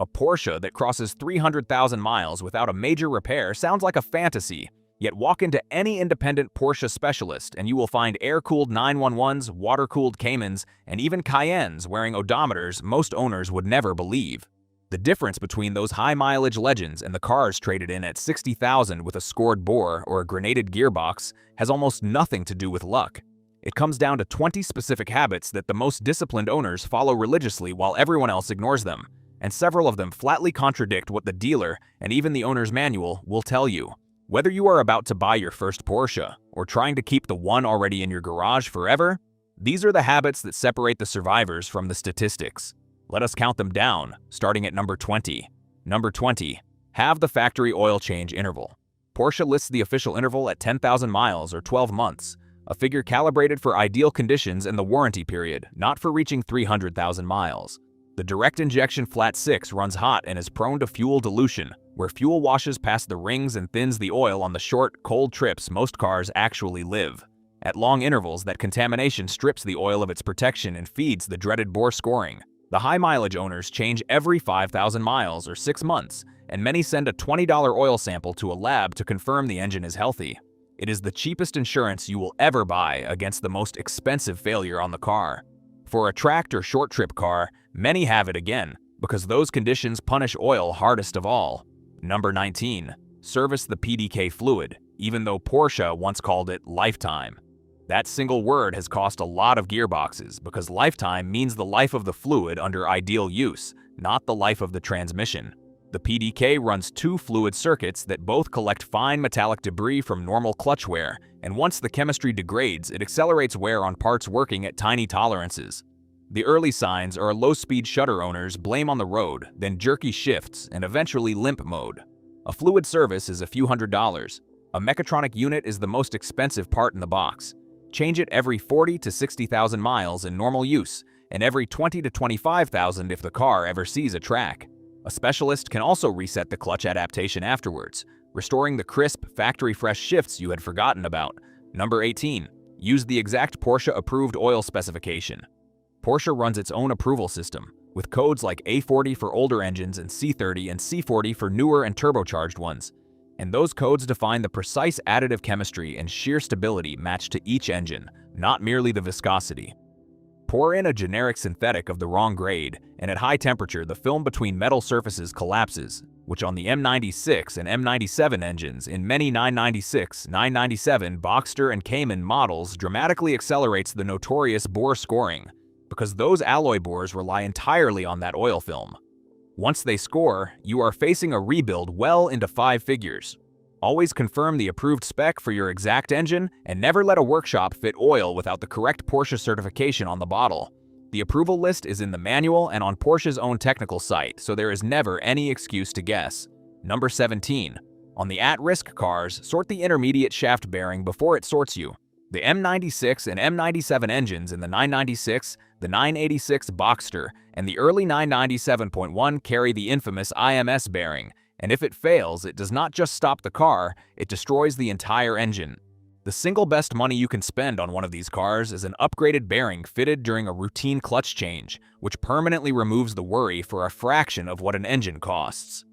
A Porsche that crosses 300,000 miles without a major repair sounds like a fantasy, yet walk into any independent Porsche specialist and you will find air-cooled 911s, water-cooled Caymans, and even Cayennes wearing odometers most owners would never believe. The difference between those high-mileage legends and the cars traded in at 60,000 with a scored bore or a grenaded gearbox has almost nothing to do with luck. It comes down to 20 specific habits that the most disciplined owners follow religiously while everyone else ignores them, and several of them flatly contradict what the dealer and even the owner's manual will tell you. Whether you are about to buy your first Porsche or trying to keep the one already in your garage forever, these are the habits that separate the survivors from the statistics. Let us count them down, starting at number 20. Number 20. Have the factory oil change interval. Porsche lists the official interval at 10,000 miles or 12 months, a figure calibrated for ideal conditions and the warranty period, not for reaching 300,000 miles. The direct injection flat 6 runs hot and is prone to fuel dilution, where fuel washes past the rings and thins the oil on the short, cold trips most cars actually live. At long intervals, that contamination strips the oil of its protection and feeds the dreaded bore scoring. The high-mileage owners change every 5,000 miles or 6 months, and many send a $20 oil sample to a lab to confirm the engine is healthy. It is the cheapest insurance you will ever buy against the most expensive failure on the car. For a tracked or short-trip car, many have it again, because those conditions punish oil hardest of all. Number 19. Service the PDK fluid, even though Porsche once called it lifetime. That single word has cost a lot of gearboxes because lifetime means the life of the fluid under ideal use, not the life of the transmission. The PDK runs 2 fluid circuits that both collect fine metallic debris from normal clutch wear, and once the chemistry degrades, it accelerates wear on parts working at tiny tolerances. The early signs are low-speed shutter owners blame on the road, then jerky shifts, and eventually limp mode. A fluid service is a few $100s. A mechatronic unit is the most expensive part in the box. Change it every 40 to 60,000 miles in normal use, and every 20 to 25,000 if the car ever sees a track. A specialist can also reset the clutch adaptation afterwards, restoring the crisp, factory-fresh shifts you had forgotten about. Number 18. Use the exact Porsche-approved oil specification. Porsche runs its own approval system, with codes like A40 for older engines and C30 and C40 for newer and turbocharged ones. And those codes define the precise additive chemistry and shear stability matched to each engine, not merely the viscosity. Pour in a generic synthetic of the wrong grade, and at high temperature the film between metal surfaces collapses, which on the M96 and M97 engines in many 996, 997 Boxster and Cayman models dramatically accelerates the notorious bore scoring, because those alloy bores rely entirely on that oil film. Once they score, you are facing a rebuild well into 5 figures. Always confirm the approved spec for your exact engine, and never let a workshop fit oil without the correct Porsche certification on the bottle. The approval list is in the manual and on Porsche's own technical site, so there is never any excuse to guess. Number 17. On the at-risk cars, sort the intermediate shaft bearing before it sorts you. The M96 and M97 engines in the 996, the 986 Boxster, and the early 997.1 carry the infamous IMS bearing, and if it fails, it does not just stop the car, it destroys the entire engine. The single best money you can spend on one of these cars is an upgraded bearing fitted during a routine clutch change, which permanently removes the worry for a fraction of what an engine costs.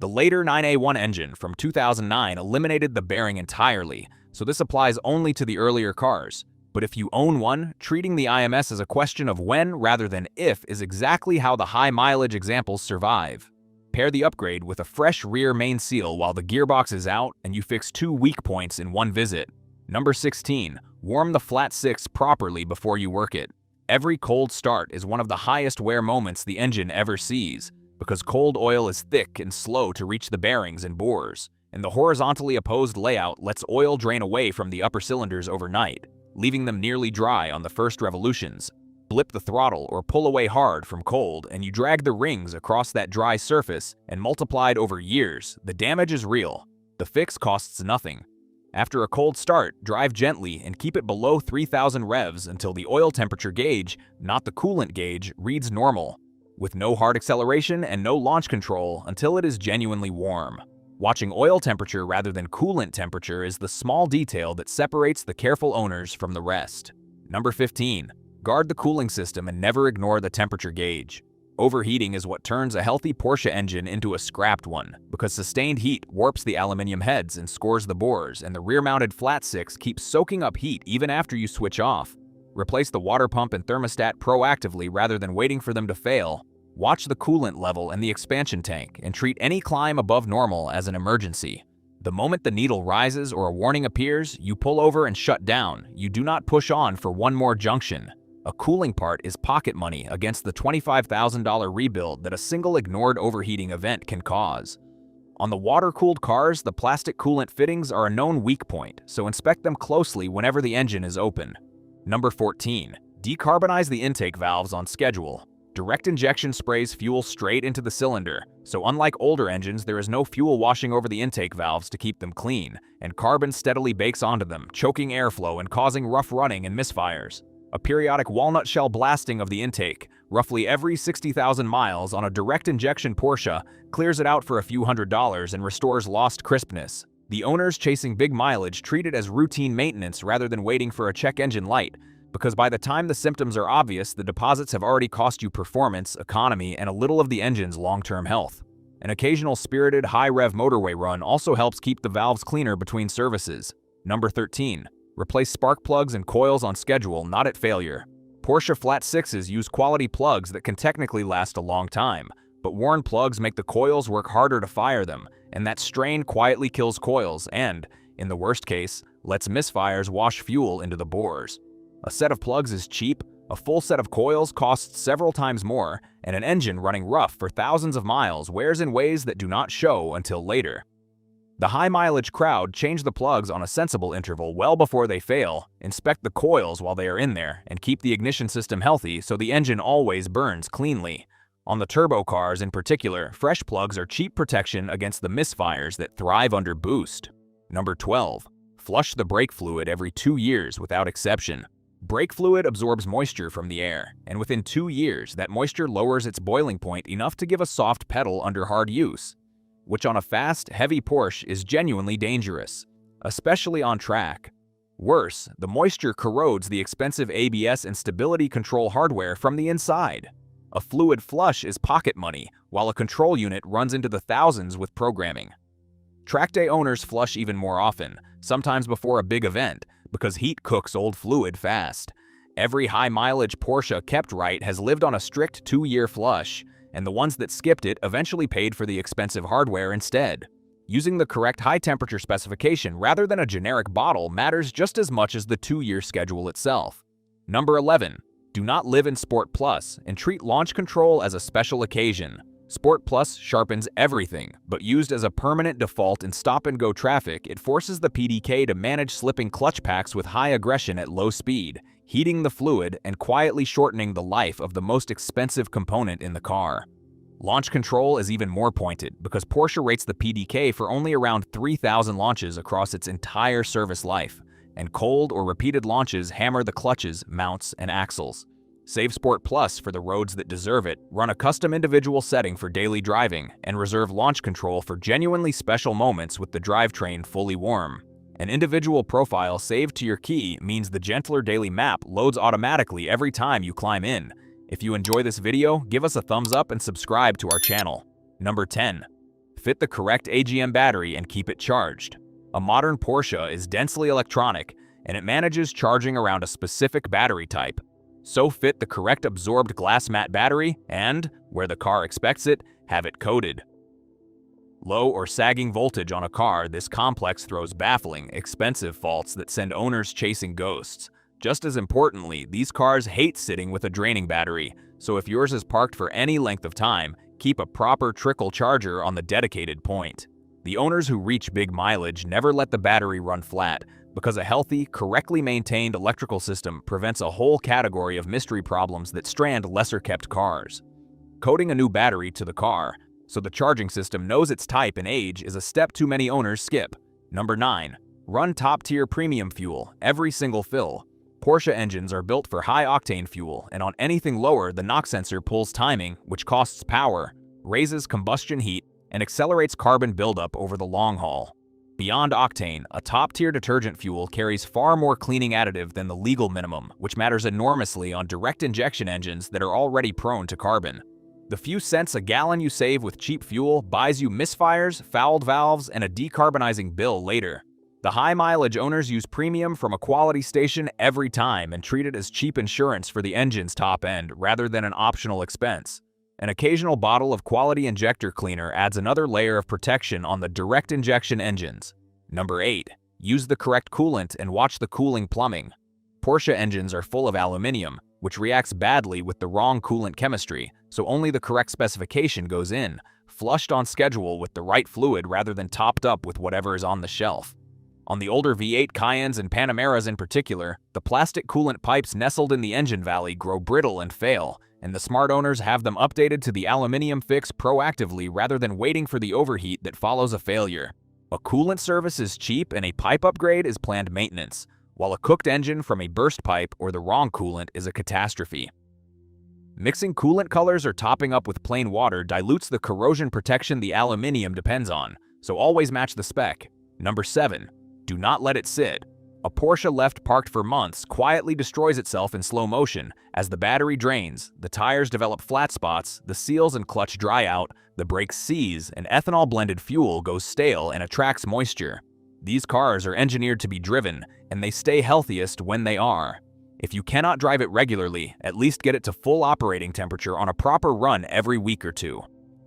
The later 9A1 engine from 2009 eliminated the bearing entirely, so this applies only to the earlier cars. But if you own one, treating the IMS as a question of when rather than if is exactly how the high-mileage examples survive. Pair the upgrade with a fresh rear main seal while the gearbox is out, and you fix 2 weak points in one visit. Number 16. Warm the flat 6 properly before you work it. Every cold start is one of the highest wear moments the engine ever sees, because cold oil is thick and slow to reach the bearings and bores, and the horizontally opposed layout lets oil drain away from the upper cylinders overnight, leaving them nearly dry on the first revolutions. Blip the throttle or pull away hard from cold, and you drag the rings across that dry surface, and multiplied over years, the damage is real. The fix costs nothing. After a cold start, drive gently and keep it below 3,000 revs until the oil temperature gauge, not the coolant gauge, reads normal, with no hard acceleration and no launch control until it is genuinely warm. Watching oil temperature rather than coolant temperature is the small detail that separates the careful owners from the rest. Number 15. Guard the cooling system and never ignore the temperature gauge. Overheating is what turns a healthy Porsche engine into a scrapped one, because sustained heat warps the aluminum heads and scores the bores, and the rear-mounted flat six keeps soaking up heat even after you switch off. Replace the water pump and thermostat proactively rather than waiting for them to fail. Watch the coolant level and the expansion tank, and treat any climb above normal as an emergency. The moment the needle rises or a warning appears, you pull over and shut down. You do not push on for one more junction. A cooling part is pocket money against the $25,000 rebuild that a single ignored overheating event can cause. On the water-cooled cars, the plastic coolant fittings are a known weak point, so inspect them closely whenever the engine is open. Number 14. Decarbonize the intake valves on schedule. Direct injection sprays fuel straight into the cylinder, so unlike older engines, there is no fuel washing over the intake valves to keep them clean, and carbon steadily bakes onto them, choking airflow and causing rough running and misfires. A periodic walnut shell blasting of the intake, roughly every 60,000 miles on a direct injection Porsche, clears it out for a few $100s and restores lost crispness. The owners chasing big mileage treat it as routine maintenance rather than waiting for a check engine light, because by the time the symptoms are obvious, the deposits have already cost you performance, economy, and a little of the engine's long-term health. An occasional spirited, high-rev motorway run also helps keep the valves cleaner between services. Number 13. Replace spark plugs and coils on schedule, not at failure. Porsche Flat Sixes use quality plugs that can technically last a long time, but worn plugs make the coils work harder to fire them, and that strain quietly kills coils and, in the worst case, lets misfires wash fuel into the bores. A set of plugs is cheap, a full set of coils costs several times more, and an engine running rough for thousands of miles wears in ways that do not show until later. The high-mileage crowd change the plugs on a sensible interval well before they fail, inspect the coils while they are in there, and keep the ignition system healthy so the engine always burns cleanly. On the turbo cars in particular, fresh plugs are cheap protection against the misfires that thrive under boost. Number 12. Flush the brake fluid every 2 years without exception. Brake fluid absorbs moisture from the air, and within 2 years, that moisture lowers its boiling point enough to give a soft pedal under hard use, which on a fast, heavy Porsche is genuinely dangerous, especially on track. Worse, the moisture corrodes the expensive ABS and stability control hardware from the inside. A fluid flush is pocket money, while a control unit runs into the thousands with programming. Track day owners flush even more often, sometimes before a big event, because heat cooks old fluid fast. Every high-mileage Porsche kept right has lived on a strict 2-year flush, and the ones that skipped it eventually paid for the expensive hardware instead. Using the correct high-temperature specification rather than a generic bottle matters just as much as the 2-year schedule itself. Number 11. Do not live in Sport Plus and treat launch control as a special occasion. Sport Plus sharpens everything, but used as a permanent default in stop-and-go traffic, it forces the PDK to manage slipping clutch packs with high aggression at low speed, heating the fluid and quietly shortening the life of the most expensive component in the car. Launch control is even more pointed because Porsche rates the PDK for only around 3,000 launches across its entire service life, and cold or repeated launches hammer the clutches, mounts, and axles. Save Sport Plus for the roads that deserve it, run a custom individual setting for daily driving, and reserve launch control for genuinely special moments with the drivetrain fully warm. An individual profile saved to your key means the gentler daily map loads automatically every time you climb in. If you enjoy this video, give us a thumbs up and subscribe to our channel. Number 10. Fit the correct AGM battery and keep it charged. A modern Porsche is densely electronic, and it manages charging around a specific battery type. So fit the correct absorbed glass mat battery and, where the car expects it, have it coated. Low or sagging voltage on a car this complex throws baffling, expensive faults that send owners chasing ghosts. Just as importantly, these cars hate sitting with a draining battery, so if yours is parked for any length of time, keep a proper trickle charger on the dedicated point. The owners who reach big mileage never let the battery run flat, because a healthy, correctly maintained electrical system prevents a whole category of mystery problems that strand lesser-kept cars. Coding a new battery to the car, so the charging system knows its type and age, is a step too many owners skip. Number 9. Run top-tier premium fuel, every single fill. Porsche engines are built for high-octane fuel, and on anything lower, the knock sensor pulls timing, which costs power, raises combustion heat, and accelerates carbon buildup over the long haul. Beyond octane, a top-tier detergent fuel carries far more cleaning additive than the legal minimum, which matters enormously on direct injection engines that are already prone to carbon. The few cents a gallon you save with cheap fuel buys you misfires, fouled valves, and a decarbonizing bill later. The high-mileage owners use premium from a quality station every time and treat it as cheap insurance for the engine's top end rather than an optional expense. An occasional bottle of quality injector cleaner adds another layer of protection on the direct injection engines. Number 8. Use the correct coolant and watch the cooling plumbing. Porsche engines are full of aluminum, which reacts badly with the wrong coolant chemistry, so only the correct specification goes in, flushed on schedule with the right fluid rather than topped up with whatever is on the shelf. On the older V8 Cayennes and Panameras in particular, the plastic coolant pipes nestled in the engine valley grow brittle and fail, and the smart owners have them updated to the aluminum fix proactively rather than waiting for the overheat that follows a failure. A coolant service is cheap and a pipe upgrade is planned maintenance, while a cooked engine from a burst pipe or the wrong coolant is a catastrophe. Mixing coolant colors or topping up with plain water dilutes the corrosion protection the aluminum depends on, so always match the spec. Number 7. Do not let it sit. A Porsche left parked for months quietly destroys itself in slow motion as the battery drains, the tires develop flat spots, the seals and clutch dry out, the brakes seize, and ethanol-blended fuel goes stale and attracts moisture. These cars are engineered to be driven, and they stay healthiest when they are. If you cannot drive it regularly, at least get it to full operating temperature on a proper run every week or two.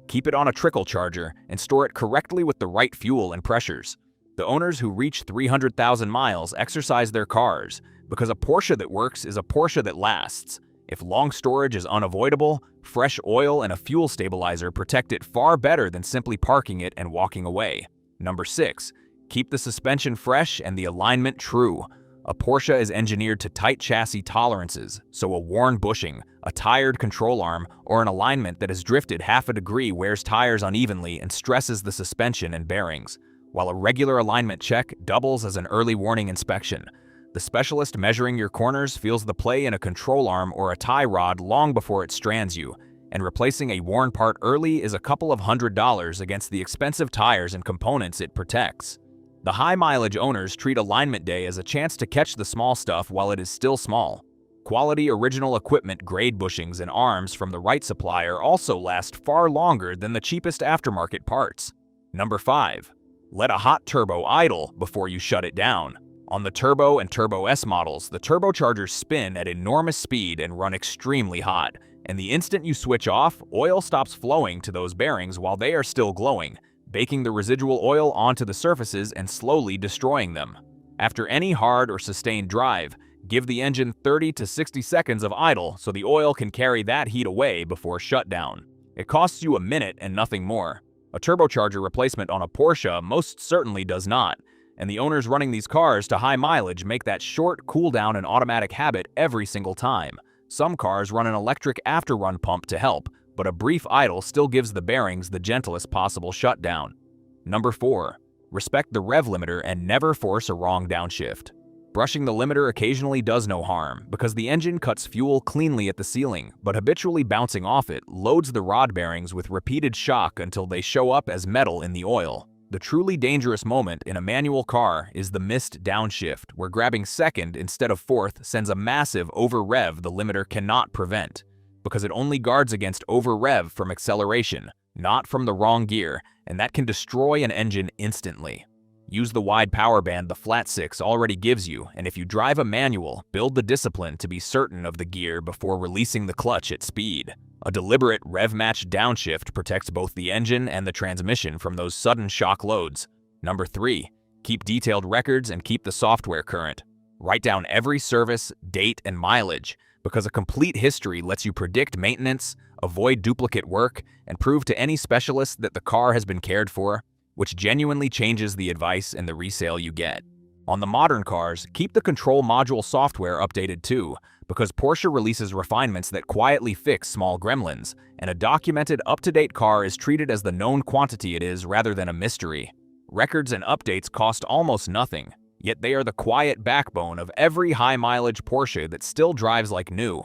Keep it on a trickle charger and store it correctly with the right fuel and pressures. The owners who reach 300,000 miles exercise their cars, because a Porsche that works is a Porsche that lasts. If long storage is unavoidable, fresh oil and a fuel stabilizer protect it far better than simply parking it and walking away. Number 6. Keep the suspension fresh and the alignment true. A Porsche is engineered to tight chassis tolerances, so a worn bushing, a tired control arm, or an alignment that has drifted half a degree wears tires unevenly and stresses the suspension and bearings, while a regular alignment check doubles as an early warning inspection. The specialist measuring your corners feels the play in a control arm or a tie rod long before it strands you, and replacing a worn part early is a couple of $100s against the expensive tires and components it protects. The high-mileage owners treat alignment day as a chance to catch the small stuff while it is still small. Quality original equipment grade bushings and arms from the right supplier also last far longer than the cheapest aftermarket parts. Number 5. Let a hot turbo idle before you shut it down. On the Turbo and Turbo S models, the turbochargers spin at enormous speed and run extremely hot, and the instant you switch off, oil stops flowing to those bearings while they are still glowing, baking the residual oil onto the surfaces and slowly destroying them. After any hard or sustained drive, give the engine 30 to 60 seconds of idle so the oil can carry that heat away before shutdown. It costs you a minute and nothing more. A turbocharger replacement on a Porsche most certainly does not, and the owners running these cars to high mileage make that short cool-down and automatic habit every single time. Some cars run an electric after-run pump to help, but a brief idle still gives the bearings the gentlest possible shutdown. Number 4. Respect the rev limiter and never force a wrong downshift. Brushing the limiter occasionally does no harm, because the engine cuts fuel cleanly at the ceiling, but habitually bouncing off it loads the rod bearings with repeated shock until they show up as metal in the oil. The truly dangerous moment in a manual car is the missed downshift, where grabbing second instead of fourth sends a massive over-rev the limiter cannot prevent, because it only guards against over-rev from acceleration, not from the wrong gear, and that can destroy an engine instantly. Use the wide power band the Flat 6 already gives you, and if you drive a manual, build the discipline to be certain of the gear before releasing the clutch at speed. A deliberate rev-matched downshift protects both the engine and the transmission from those sudden shock loads. Number 3. Keep detailed records and keep the software current. Write down every service, date, and mileage, because a complete history lets you predict maintenance, avoid duplicate work, and prove to any specialist that the car has been cared for, which genuinely changes the advice and the resale you get. On the modern cars, keep the control module software updated too, because Porsche releases refinements that quietly fix small gremlins, and a documented, up-to-date car is treated as the known quantity it is rather than a mystery. Records and updates cost almost nothing, yet they are the quiet backbone of every high-mileage Porsche that still drives like new.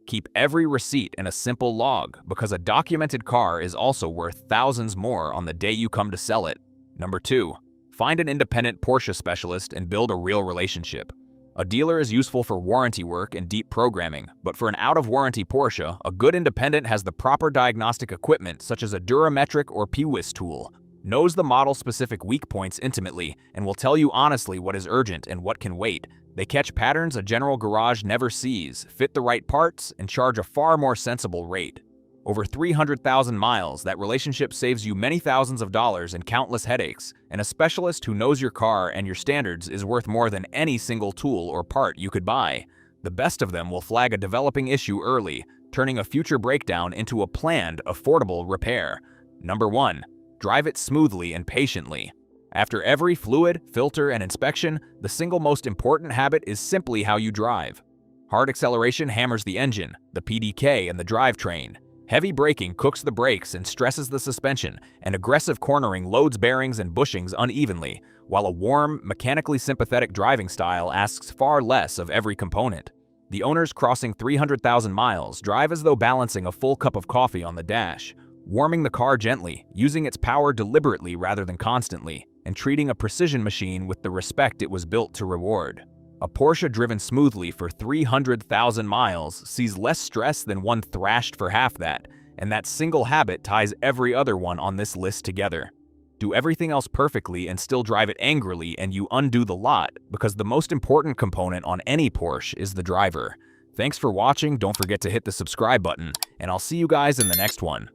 Keep every receipt in a simple log, because a documented car is also worth thousands more on the day you come to sell it. Number 2. Find an independent Porsche specialist and build a real relationship. A dealer is useful for warranty work and deep programming, but for an out-of-warranty Porsche, a good independent has the proper diagnostic equipment such as a Durametric or PWIS tool, knows the model-specific weak points intimately, and will tell you honestly what is urgent and what can wait. They catch patterns a general garage never sees, fit the right parts, and charge a far more sensible rate. Over 300,000 miles, that relationship saves you many thousands of dollars and countless headaches, and a specialist who knows your car and your standards is worth more than any single tool or part you could buy. The best of them will flag a developing issue early, turning a future breakdown into a planned, affordable repair. Number 1. Drive it smoothly and patiently. After every fluid, filter, and inspection, the single most important habit is simply how you drive. Hard acceleration hammers the engine, the PDK, and the drivetrain. Heavy braking cooks the brakes and stresses the suspension, and aggressive cornering loads bearings and bushings unevenly, while a warm, mechanically sympathetic driving style asks far less of every component. The owners crossing 300,000 miles drive as though balancing a full cup of coffee on the dash, warming the car gently, using its power deliberately rather than constantly, and treating a precision machine with the respect it was built to reward. A Porsche driven smoothly for 300,000 miles sees less stress than one thrashed for half that, and that single habit ties every other one on this list together. Do everything else perfectly and still drive it angrily and you undo the lot, because the most important component on any Porsche is the driver. Thanks for watching, don't forget to hit the subscribe button, and I'll see you guys in the next one.